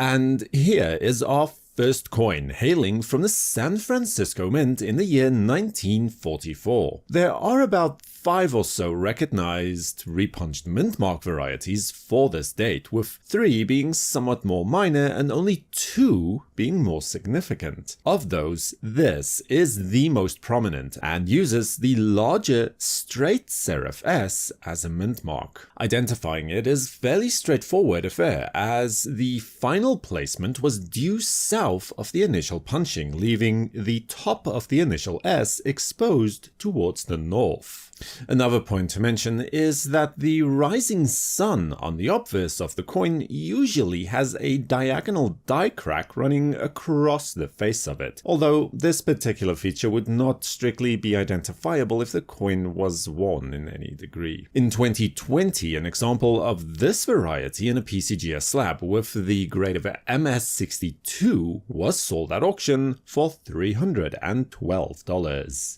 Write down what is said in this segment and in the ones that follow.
And here is our first coin, hailing from the San Francisco Mint in the year 1944. There are about 5 or so recognized repunched mint mark varieties for this date, with 3 being somewhat more minor and only 2 being more significant. Of those, this is the most prominent and uses the larger straight serif S as a mint mark. Identifying it is fairly straightforward affair, as the final placement was due south of the initial punching, leaving the top of the initial S exposed towards the north. Another point to mention is that the rising sun on the obverse of the coin usually has a diagonal die crack running across the face of it, although this particular feature would not strictly be identifiable if the coin was worn in any degree. In 2020, an example of this variety in a PCGS slab with the grade of MS62 was sold at auction for $312.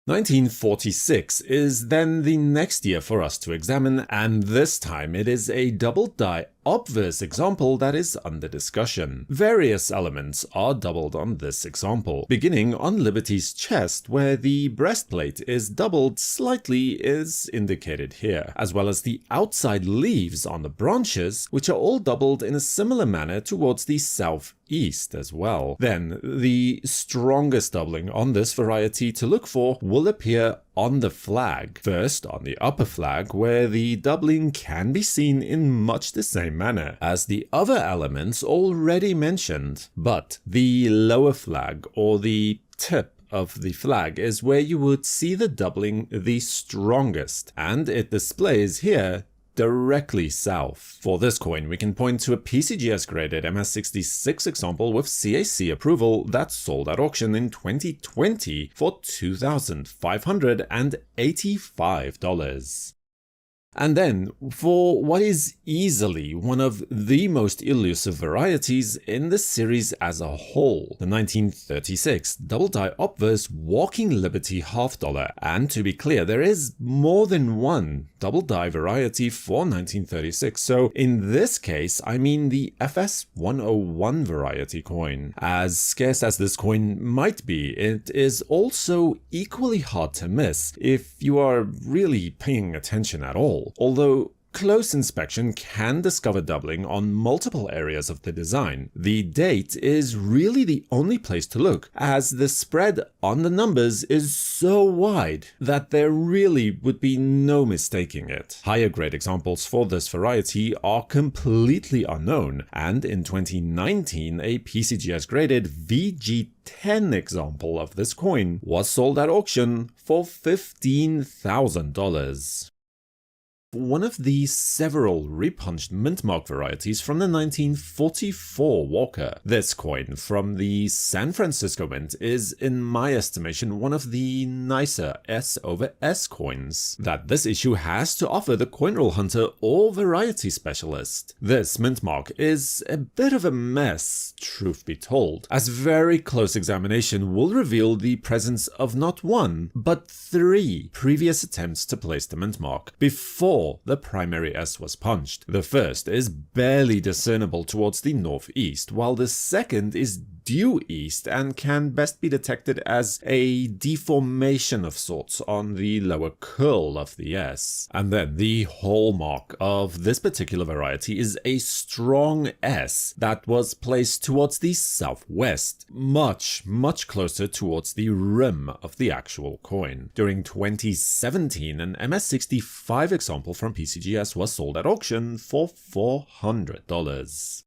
1946 is then the next year for us to examine, and this time it is a double die obverse example that is under discussion. Various elements are doubled on this example, beginning on Liberty's chest where the breastplate is doubled slightly as indicated here, as well as the outside leaves on the branches, which are all doubled in a similar manner towards the southeast as well. Then, the strongest doubling on this variety to look for will appear on the flag. First, on the upper flag, where the doubling can be seen in much the same manner as the other elements already mentioned, but the lower flag, or the tip of the flag, is where you would see the doubling the strongest, and it displays here directly south. For this coin, we can point to a PCGS graded MS66 example with CAC approval that sold at auction in 2020 for $2,585. And then, for what is easily one of the most elusive varieties in the series as a whole, the 1936 double die obverse Walking Liberty half dollar. And to be clear, there is more than one double die variety for 1936, so in this case I mean the FS101 variety coin. As scarce as this coin might be, it is also equally hard to miss if you are really paying attention at all. Although close inspection can discover doubling on multiple areas of the design, the date is really the only place to look, as the spread on the numbers is so wide that there really would be no mistaking it. Higher grade examples for this variety are completely unknown, and in 2019 a PCGS graded VG10 example of this coin was sold at auction for $15,000. One of the several repunched mint mark varieties from the 1944 Walker. This coin from the San Francisco Mint is, in my estimation, one of the nicer S over S coins that this issue has to offer the coin roll hunter or variety specialist. This mint mark is a bit of a mess, truth be told, as very close examination will reveal the presence of not one, but 3 previous attempts to place the mint mark before the primary S was punched. The first is barely discernible towards the northeast, while the second is due east and can best be detected as a deformation of sorts on the lower curl of the S. And then the hallmark of this particular variety is a strong S that was placed towards the southwest, much closer towards the rim of the actual coin. During 2017, an MS65 example from PCGS was sold at auction for $400.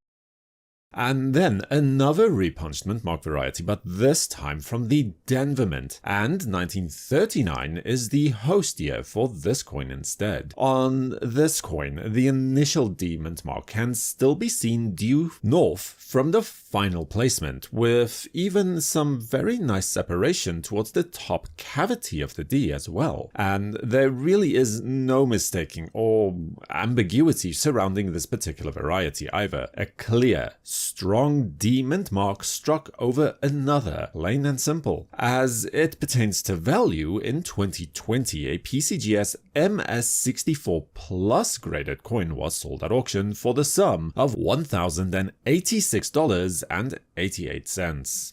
And then another repunched mint mark variety, but this time from the Denver Mint, and 1939 is the host year for this coin instead. On this coin, the initial D mint mark can still be seen due north from the final placement, with even some very nice separation towards the top cavity of the D as well. And there really is no mistaking or ambiguity surrounding this particular variety either. A clear, strong D mint mark struck over another, plain and simple. As it pertains to value, in 2020, a PCGS MS64 Plus graded coin was sold at auction for the sum of $1,086.88.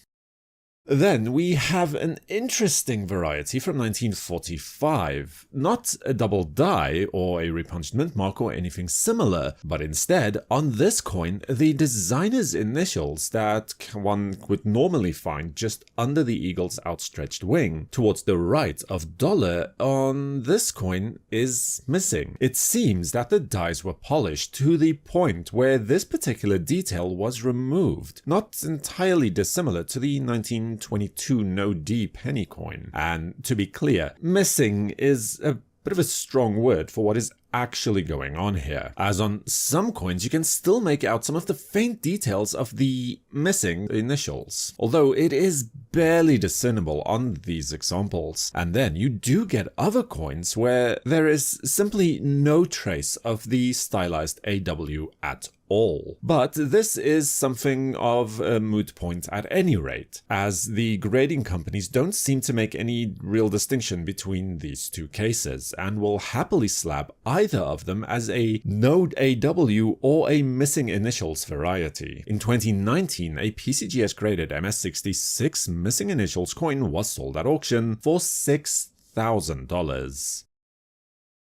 Then we have an interesting variety from 1945, not a double die or a repunched mint mark or anything similar, but instead, on this coin, the designer's initials that one would normally find just under the eagle's outstretched wing, towards the right of dollar, on this coin is missing. It seems that the dies were polished to the point where this particular detail was removed, not entirely dissimilar to the 1922 no-D penny coin. And to be clear, missing is a bit of a strong word for what is actually going on here, as on some coins you can still make out some of the faint details of the missing initials, although it is barely discernible on these examples. And then you do get other coins where there is simply no trace of the stylized AW at all. But this is something of a moot point at any rate, as the grading companies don't seem to make any real distinction between these two cases, and will happily slab either of them as a no AW or a missing initials variety. In 2019, a PCGS graded MS66 missing initials coin was sold at auction for $6,000.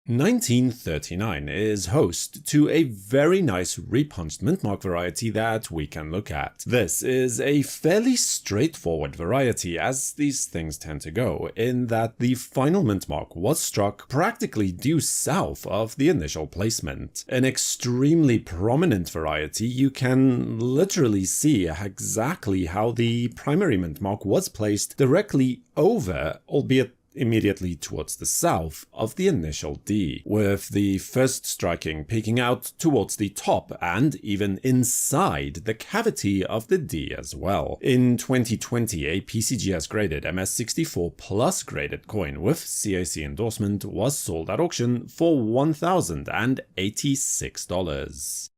1939 is host to a very nice repunched mint mark variety that we can look at. This is a fairly straightforward variety, as these things tend to go, in that the final mint mark was struck practically due south of the initial placement. An extremely prominent variety, you can literally see exactly how the primary mint mark was placed directly over, albeit immediately towards the south of the initial D, with the first striking peeking out towards the top and even inside the cavity of the D as well. In 2020, a PCGS graded MS64 Plus graded coin with CAC endorsement was sold at auction for $1,086.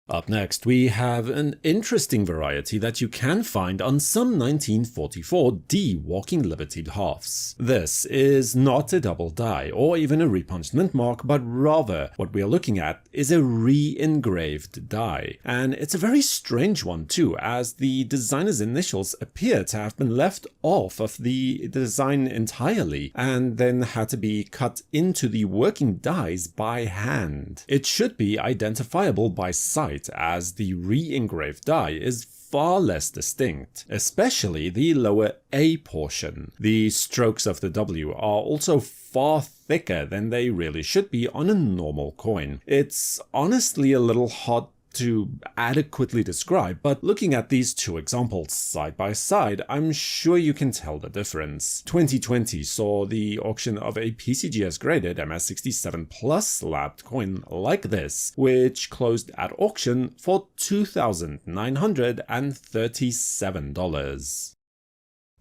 Up next, we have an interesting variety that you can find on some 1944 D Walking Liberty halves. This is not a double die or even a repunched mint mark, but rather what we are looking at is a re-engraved die. And it's a very strange one too, as the designer's initials appear to have been left off of the design entirely and then had to be cut into the working dies by hand. It should be identifiable by sight, as the re-engraved die is far less distinct, especially the lower A portion. The strokes of the W are also far thicker than they really should be on a normal coin. It's honestly a little hard to adequately describe, but looking at these two examples side by side, I'm sure you can tell the difference. 2020 saw the auction of a PCGS graded MS67 Plus slabbed coin like this, which closed at auction for $2,937.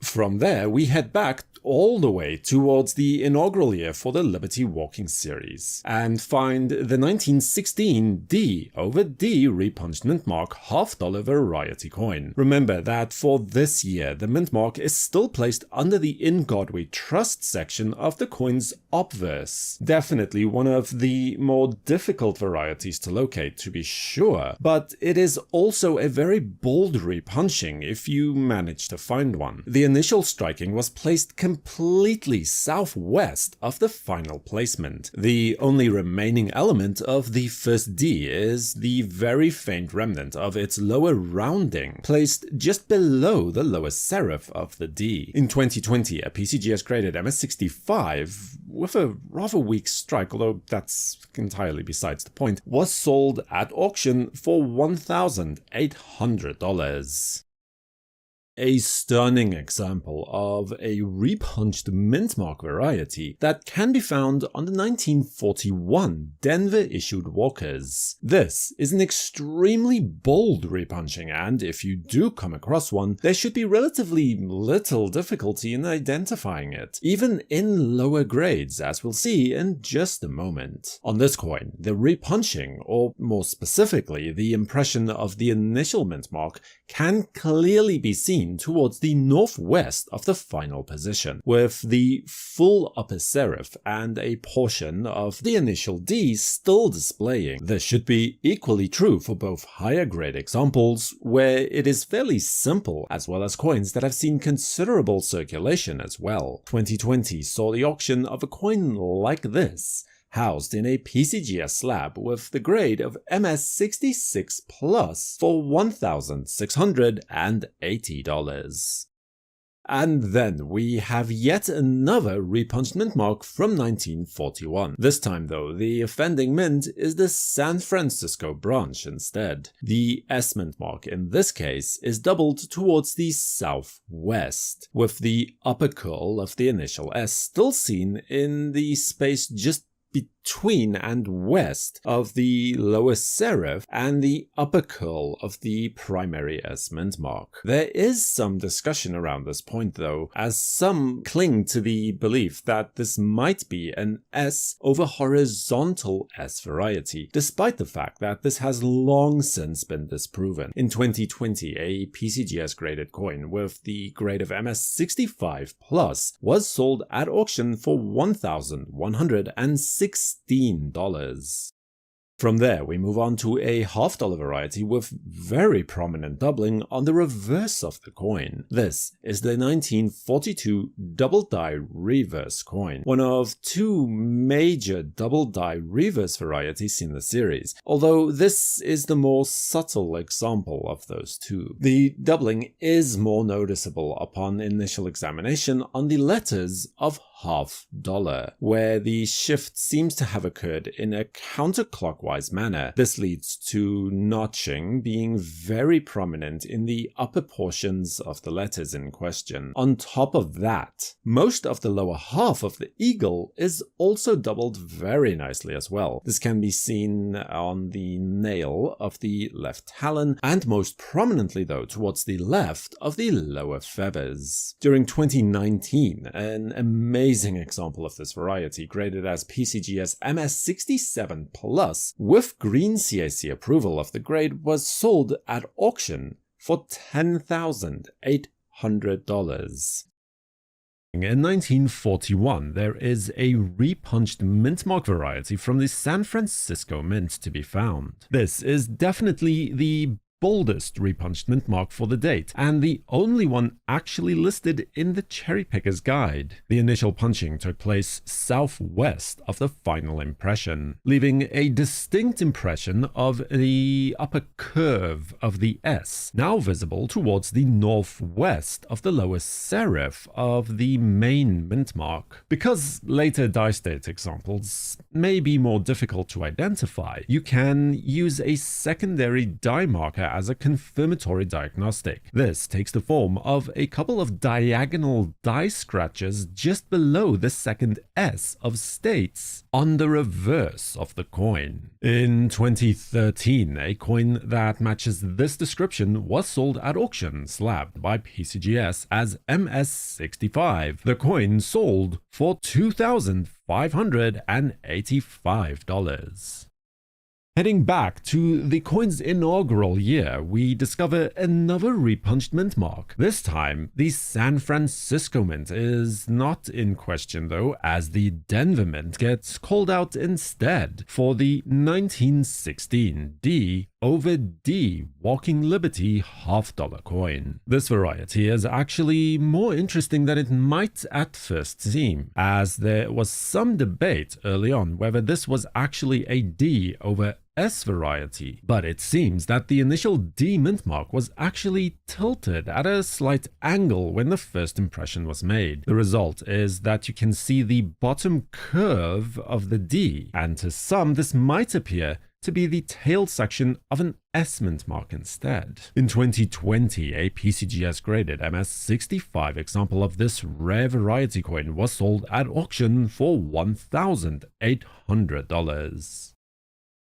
From there, we head back all the way towards the inaugural year for the Liberty Walking series, and find the 1916 D over D repunched mint mark $half variety coin. Remember that for this year, the mint mark is still placed under the In God We Trust section of the coin's obverse. Definitely one of the more difficult varieties to locate, to be sure, but it is also a very bold repunching if you manage to find one. The initial striking was placed completely southwest of the final placement. The only remaining element of the first D is the very faint remnant of its lower rounding, placed just below the lower serif of the D. In 2020, a PCGS graded MS65, with a rather weak strike, although that's entirely besides the point, was sold at auction for $1,800. a stunning example of a repunched mint mark variety that can be found on the 1941 Denver-issued Walkers. This is an extremely bold repunching, and if you do come across one, there should be relatively little difficulty in identifying it, even in lower grades, as we'll see in just a moment. On this coin, the repunching, or more specifically, the impression of the initial mint mark, can clearly be seen towards the northwest of the final position, with the full upper serif and a portion of the initial D still displaying. This should be equally true for both higher grade examples, where it is fairly simple, as well as coins that have seen considerable circulation as well. 2020 saw the auction of a coin like this, housed in a PCGS slab with the grade of MS66 Plus for $1,680. And then we have yet another repunched mint mark from 1941. This time though, the offending mint is the San Francisco branch instead. The S mint mark in this case is doubled towards the southwest, with the upper curl of the initial S still seen in the space just between and west of the lower serif and the upper curl of the primary S mint mark. There is some discussion around this point though, as some cling to the belief that this might be an S over horizontal S variety, despite the fact that this has long since been disproven. In 2020, a PCGS graded coin with the grade of MS65 Plus was sold at auction for $1,116. From there, we move on to a $half variety with very prominent doubling on the reverse of the coin. This is the 1942 double die reverse coin, one of two major double die reverse varieties in the series, although this is the more subtle example of those two. The doubling is more noticeable upon initial examination on the letters of $half, where the shift seems to have occurred in a counterclockwise manner. This leads to notching being very prominent in the upper portions of the letters in question. On top of that, most of the lower half of the eagle is also doubled very nicely as well. This can be seen on the nail of the left talon, and most prominently though towards the left of the lower feathers. During 2019, an amazing example of this variety, graded as PCGS MS67 Plus with green CAC approval of the grade, was sold at auction for $10,800. In 1941, there is a repunched mint mark variety from the San Francisco Mint to be found. This is definitely the boldest repunched mint mark for the date, and the only one actually listed in the Cherry Picker's Guide. The initial punching took place southwest of the final impression, leaving a distinct impression of the upper curve of the S, now visible towards the northwest of the lower serif of the main mint mark. Because later die state examples may be more difficult to identify, you can use a secondary die marker as a confirmatory diagnostic. This takes the form of a couple of diagonal die scratches just below the second S of states on the reverse of the coin. In 2013, a coin that matches this description was sold at auction, slabbed by PCGS as MS65. The coin sold for $2,585. Heading back to the coin's inaugural year, we discover another repunched mint mark. This time, the San Francisco Mint is not in question though, as the Denver Mint gets called out instead for the 1916 D over D Walking Liberty $half coin. This variety is actually more interesting than it might at first seem, as there was some debate early on whether this was actually a D over S variety, but it seems that the initial D mint mark was actually tilted at a slight angle when the first impression was made. The result is that you can see the bottom curve of the D, and to some this might appear to be the tail section of an S mint mark instead. In 2020, a PCGS graded MS65 example of this rare variety coin was sold at auction for $1,800.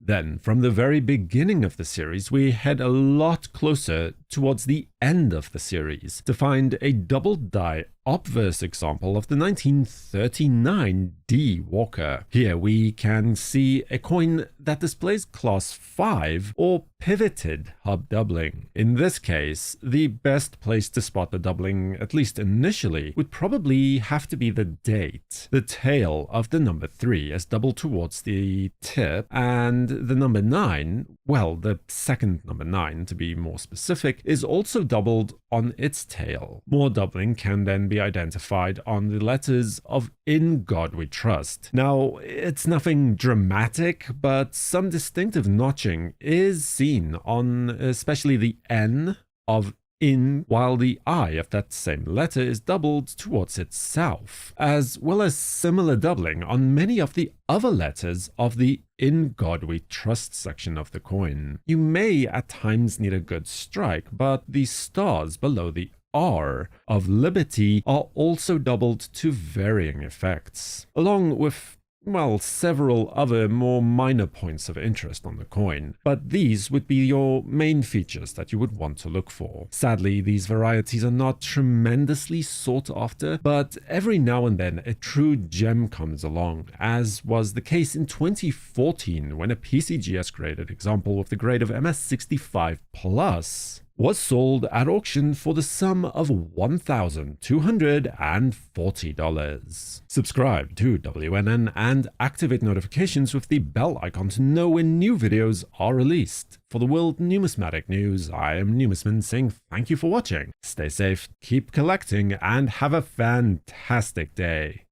Then, from the very beginning of the series, we head a lot closer towards the end of the series to find a double die obverse example of the 1939 D Walker. Here we can see a coin that displays class 5 or pivoted hub doubling. In this case, the best place to spot the doubling, at least initially, would probably have to be the date. The tail of the number 3 is doubled towards the tip, and the number 9, well, the second number 9 to be more specific, is also doubled on its tail. More doubling can then be identified on the letters of "In God We Trust." Now, it's nothing dramatic, but some distinctive notching is seen on especially the N of "In," while the I of that same letter is doubled towards its south, as well as similar doubling on many of the other letters of the "In God We Trust" section of the coin. You may at times need a good strike, but the stars below the R of Liberty are also doubled to varying effects, along with, well, several other more minor points of interest on the coin, but these would be your main features that you would want to look for. Sadly, these varieties are not tremendously sought after, but every now and then a true gem comes along, as was the case in 2014 when a PCGS graded example with the grade of MS65 Plus was sold at auction for the sum of $1,240. Subscribe to WNN and activate notifications with the bell icon to know when new videos are released. For the World Numismatic News, I am Numisman saying thank you for watching, stay safe, keep collecting, and have a fantastic day.